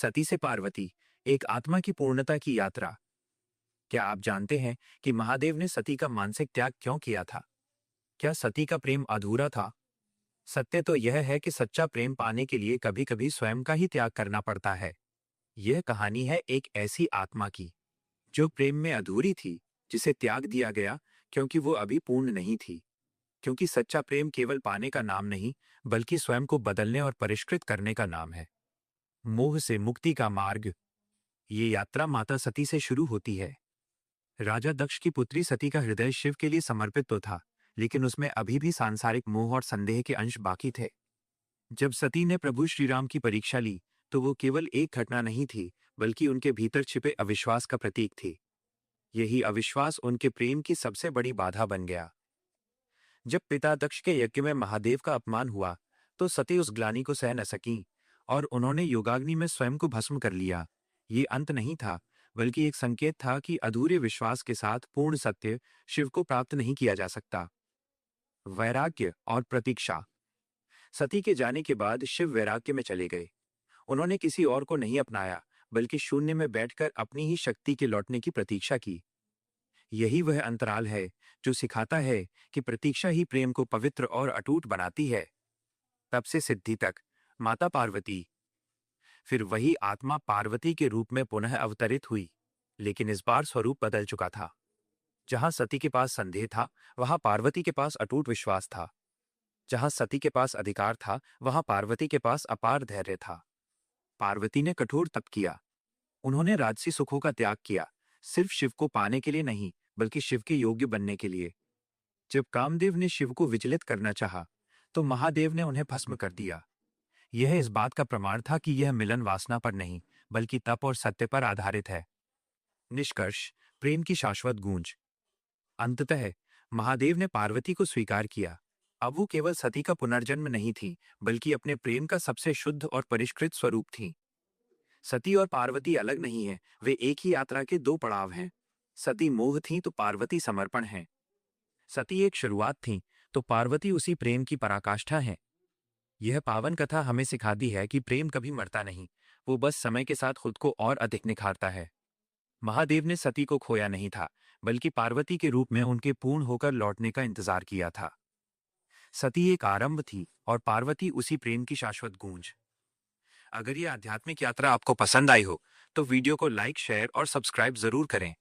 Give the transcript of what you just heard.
सती से पार्वती, एक आत्मा की पूर्णता की यात्रा। क्या आप जानते हैं कि महादेव ने सती का मानसिक त्याग क्यों किया था? क्या सती का प्रेम अधूरा था? सत्य तो यह है कि सच्चा प्रेम पाने के लिए कभी-कभी स्वयं का ही त्याग करना पड़ता है। यह कहानी है एक ऐसी आत्मा की, जो प्रेम में अधूरी थी, जिसे त्याग दिया गया क्योंकि वो अभी पूर्ण नहीं थी। क्योंकि सच्चा प्रेम केवल पाने का नाम नहीं, बल्कि स्वयं को बदलने और परिष्कृत करने का नाम है। मोह से मुक्ति का मार्ग। ये यात्रा माता सती से शुरू होती है। राजा दक्ष की पुत्री सती का हृदय शिव के लिए समर्पित तो था, लेकिन उसमें अभी भी सांसारिक मोह और संदेह के अंश बाकी थे। जब सती ने प्रभु श्री राम की परीक्षा ली, तो वो केवल एक घटना नहीं थी, बल्कि उनके भीतर छिपे अविश्वास का प्रतीक थी। यही अविश्वास उनके प्रेम की सबसे बड़ी बाधा बन गया। जब पिता दक्ष के यज्ञ में महादेव का अपमान हुआ, तो सती उस ग्लानि को सह न सकीं और उन्होंने योगाग्नि में स्वयं को भस्म कर लिया। ये अंत नहीं था, बल्कि एक संकेत था कि अधूरे विश्वास के साथ पूर्ण सत्य शिव को प्राप्त नहीं किया जा सकता। वैराग्य और प्रतीक्षा। सती के जाने के बाद शिव वैराग्य में चले गए। उन्होंने किसी और को नहीं अपनाया, बल्कि शून्य में बैठकर अपनी ही शक्ति के लौटने की प्रतीक्षा की। यही वह अंतराल है जो सिखाता है कि प्रतीक्षा ही प्रेम को पवित्र और अटूट बनाती है। तब से सिद्धि तक माता पार्वती, फिर वही आत्मा पार्वती के रूप में पुनः अवतरित हुई, लेकिन इस बार स्वरूप बदल चुका था। जहां सती के पास संदेह था, वहां पार्वती के पास अटूट विश्वास था। जहां सती के पास अधिकार था, वहां पार्वती के पास अपार धैर्य था। पार्वती ने कठोर तप किया। उन्होंने राजसी सुखों का त्याग किया, सिर्फ शिव को पाने के लिए नहीं, बल्कि शिव के योग्य बनने के लिए। जब कामदेव ने शिव को विचलित करना चाहा, तो महादेव ने उन्हें भस्म कर दिया। यह इस बात का प्रमाण था कि यह मिलन वासना पर नहीं, बल्कि तप और सत्य पर आधारित है। निष्कर्ष, प्रेम की शाश्वत गूंज। अंततः महादेव ने पार्वती को स्वीकार किया। अब वो केवल सती का पुनर्जन्म नहीं थी, बल्कि अपने प्रेम का सबसे शुद्ध और परिष्कृत स्वरूप थी। सती और पार्वती अलग नहीं हैं, वे एक ही यात्रा के दो पड़ाव हैं। सती मोह थी तो पार्वती समर्पण है। सती एक शुरुआत थी, तो पार्वती उसी प्रेम की पराकाष्ठा है। यह पावन कथा हमें सिखाती है कि प्रेम कभी मरता नहीं, वो बस समय के साथ खुद को और अधिक निखारता है। महादेव ने सती को खोया नहीं था, बल्कि पार्वती के रूप में उनके पूर्ण होकर लौटने का इंतजार किया था। सती एक आरंभ थी और पार्वती उसी प्रेम की शाश्वत गूंज। अगर ये आध्यात्मिक यात्रा आपको पसंद आई हो, तो वीडियो को लाइक, शेयर और सब्सक्राइब जरूर करें।